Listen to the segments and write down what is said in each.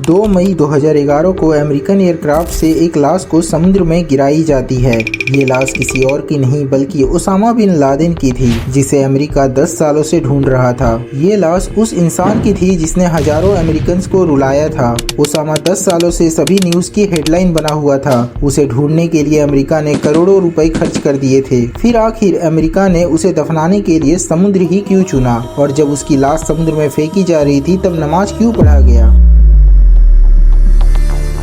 2 मई 2011 को American aircraft से एक लाश को समुद्र में गिराई जाती है। ये लाश किसी और की नहीं बल्कि ओसामा बिन लादेन की थी, जिसे अमेरिका 10 सालों से ढूंढ रहा था। ये लाश उस इंसान की थी जिसने हजारों अमेरिकन को रुलाया था। ओसामा 10 सालों से सभी न्यूज की हेडलाइन बना हुआ था। उसे ढूंढने के लिए अमेरिका ने करोड़ों रुपए खर्च कर दिए थे। फिर आखिर अमेरिका ने उसे दफनाने के लिए समुद्र ही क्यों चुना, और जब उसकी लाश समुद्र में फेंकी जा रही थी तब नमाज क्यों पढ़ा गया?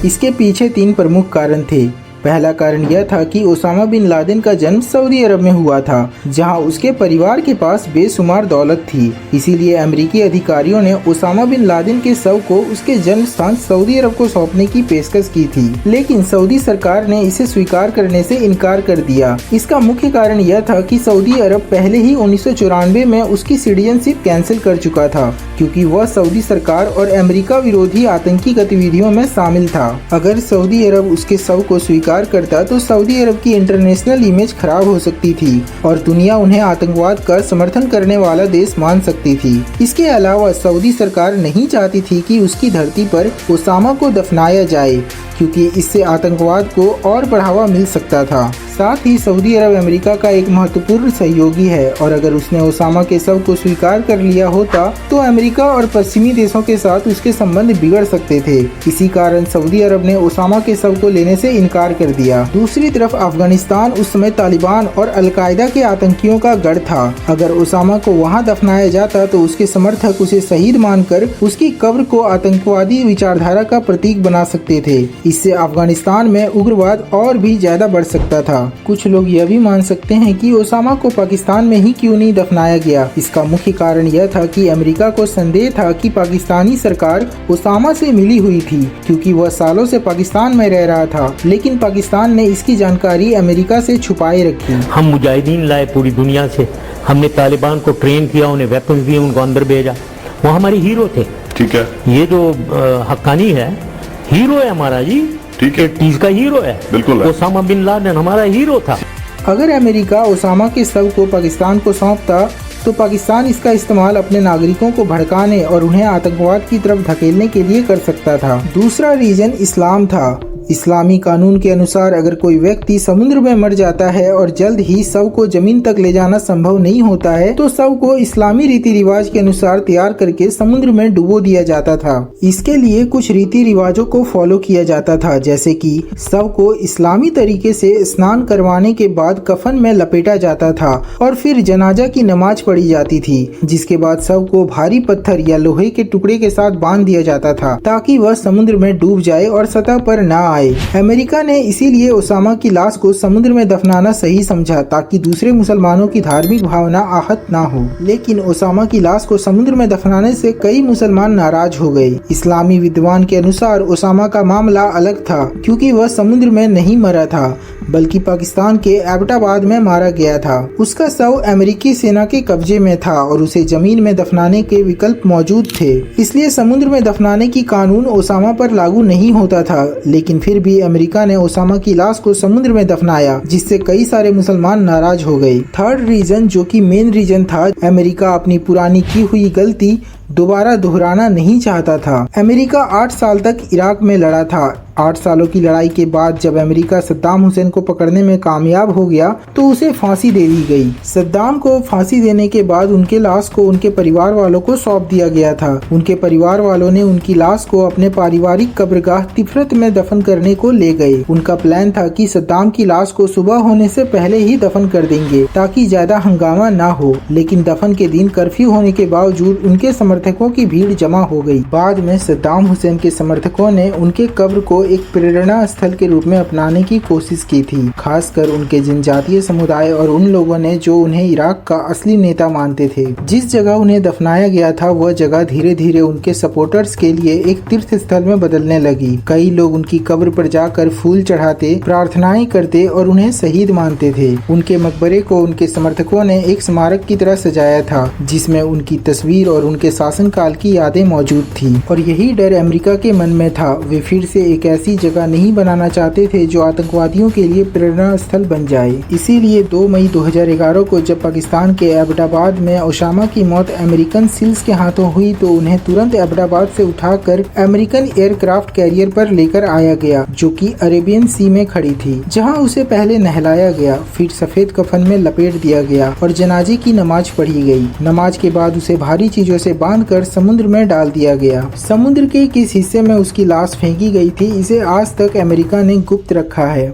इसके पीछे 3 प्रमुख कारण थे। पहला कारण यह था कि ओसामा बिन लादेन का जन्म सऊदी अरब में हुआ था, जहां उसके परिवार के पास बेशुमार दौलत थी। इसीलिए अमेरिकी अधिकारियों ने ओसामा बिन लादेन के शव को उसके जन्म स्थान सऊदी अरब को सौंपने की पेशकश की थी, लेकिन सऊदी सरकार ने इसे स्वीकार करने से इनकार कर दिया। इसका मुख्य कारण यह था कि सऊदी अरब पहले ही 1994 में उसकी सिटीजनशिप कैंसिल कर चुका था, क्योंकि वह सऊदी सरकार और अमेरिका विरोधी आतंकी गतिविधियों में शामिल था। अगर सऊदी अरब उसके शव को स्वीकार करता तो सऊदी अरब की इंटरनेशनल इमेज खराब हो सकती थी और दुनिया उन्हें आतंकवाद का समर्थन करने वाला देश मान सकती थी। इसके अलावा सऊदी सरकार नहीं चाहती थी कि उसकी धरती पर ओसामा को दफनाया जाए, क्योंकि इससे आतंकवाद को और बढ़ावा मिल सकता था। साथ ही सऊदी अरब अमेरिका का एक महत्वपूर्ण सहयोगी है, और अगर उसने ओसामा के शव को स्वीकार कर लिया होता तो अमेरिका और पश्चिमी देशों के साथ उसके संबंध बिगड़ सकते थे। इसी कारण सऊदी अरब ने ओसामा के शव को लेने से इनकार कर दिया। दूसरी तरफ अफगानिस्तान उस समय तालिबान और अलकायदा के आतंकियों का गढ़ था। अगर ओसामा को वहां दफनाया जाता तो उसके समर्थक उसे शहीद मानकर उसकी कब्र को आतंकवादी विचारधारा का प्रतीक बना सकते थे। इससे अफगानिस्तान में उग्रवाद और भी ज्यादा बढ़ सकता था। कुछ लोग यह भी मान सकते हैं कि ओसामा को पाकिस्तान में ही क्यों नहीं दफनाया गया। इसका मुख्य कारण यह था कि अमेरिका को संदेह था कि पाकिस्तानी सरकार ओसामा से मिली हुई थी, क्योंकि वह सालों से पाकिस्तान में रह रहा था, लेकिन पाकिस्तान ने इसकी जानकारी अमेरिका से छुपाए रखी। हम मुजाहिदीन लाए पूरी दुनिया से, हमने तालिबान को ट्रेन किया, उन्हें वेपन्स दिए, उनको अंदर भेजा। वो हमारे हीरो थे। ठीक है, ये जो हक्कानी है हीरो है हमारा जी, ठीक है, तीस का हीरो है, बिल्कुल है। ओसामा बिन लादेन हमारा हीरो था। अगर अमेरिका ओसामा के शव को पाकिस्तान को सौंपता तो पाकिस्तान इसका इस्तेमाल अपने नागरिकों को भड़काने और उन्हें आतंकवाद की तरफ धकेलने के लिए कर सकता था। दूसरा रीजन इस्लाम था। इस्लामी कानून के अनुसार अगर कोई व्यक्ति समुद्र में मर जाता है और जल्द ही शव को जमीन तक ले जाना संभव नहीं होता है, तो शव को इस्लामी रीति रिवाज के अनुसार तैयार करके समुद्र में डुबो दिया जाता था। इसके लिए कुछ रीति रिवाजों को फॉलो किया जाता था, जैसे कि शव को इस्लामी तरीके से स्नान करवाने के बाद कफन में लपेटा जाता था और फिर जनाजा की नमाज पढ़ी जाती थी, जिसके बाद शव को भारी पत्थर या लोहे के टुकड़े के साथ बांध दिया जाता था ताकि वह समुद्र में डूब जाए और सतह पर न आए। अमेरिका ने इसीलिए ओसामा की लाश को समुद्र में दफनाना सही समझा, ताकि दूसरे मुसलमानों की धार्मिक भावना आहत ना हो। लेकिन ओसामा की लाश को समुद्र में दफनाने से कई मुसलमान नाराज हो गए। इस्लामी विद्वान के अनुसार ओसामा का मामला अलग था, क्योंकि वह समुद्र में नहीं मरा था बल्कि पाकिस्तान के एबटाबाद में मारा गया था। उसका शव अमेरिकी सेना के कब्जे में था और उसे जमीन में दफनाने के विकल्प मौजूद थे, इसलिए समुद्र में दफनाने की कानून ओसामा पर लागू नहीं होता था। लेकिन फिर भी अमेरिका ने ओसामा की लाश को समुद्र में दफनाया, जिससे कई सारे मुसलमान नाराज हो गए। थर्ड रीजन, जो कि मेन रीजन था, अमेरिका अपनी पुरानी की हुई गलती दोबारा दोहराना नहीं चाहता था। अमेरिका 8 साल तक इराक में लड़ा था। 8 सालों की लड़ाई के बाद जब अमेरिका सद्दाम हुसैन को पकड़ने में कामयाब हो गया तो उसे फांसी दे दी गई। सद्दाम को फांसी देने के बाद उनके लाश को उनके परिवार वालों को सौंप दिया गया था। उनके परिवार वालों ने उनकी लाश को अपने पारिवारिक कब्रगाह तिफरत में दफन करने को ले गए। उनका प्लान था कि सद्दाम की लाश को सुबह होने से पहले ही दफन कर देंगे ताकि ज्यादा हंगामा ना हो, लेकिन दफन के दिन कर्फ्यू होने के बावजूद उनके समर्थकों की भीड़ जमा हो गई। बाद में सद्दाम हुसैन के समर्थकों ने उनके कब्र को एक प्रेरणा स्थल के रूप में अपनाने की कोशिश की थी, खासकर उनके जनजातीय समुदाय और उन लोगों ने जो उन्हें इराक का असली नेता मानते थे। जिस जगह उन्हें दफनाया गया था वह जगह धीरे धीरे उनके सपोर्टर्स के लिए एक तीर्थ स्थल में बदलने लगी। कई लोग उनकी कब्र पर जाकर फूल चढ़ाते, प्रार्थनाएं करते और उन्हें शहीद मानते थे। उनके मकबरे को उनके समर्थकों ने एक स्मारक की तरह सजाया था, जिसमें उनकी तस्वीर और उनके शासनकाल की यादें मौजूद थी और यही डर अमेरिका के मन में था। वे फिर से एक ऐसी जगह नहीं बनाना चाहते थे जो आतंकवादियों के लिए प्रेरणा स्थल बन जाए। इसीलिए 2 मई 2011 को जब पाकिस्तान के एबटाबाद में ओसामा की मौत अमेरिकन सील्स के हाथों हुई तो उन्हें तुरंत एबटाबाद से उठाकर अमेरिकन एयरक्राफ्ट कैरियर पर लेकर आया गया, जो कि अरेबियन सी में खड़ी थी, जहां उसे पहले नहलाया गया, फिर सफेद कफन में लपेट दिया गया और जनाजे की नमाज पढ़ी गई। नमाज के बाद उसे भारी चीजों से बांधकर समुद्र में डाल दिया गया। समुद्र के किस हिस्से में उसकी लाश फेंकी गई थी, इसे आज तक अमेरिका ने गुप्त रखा है।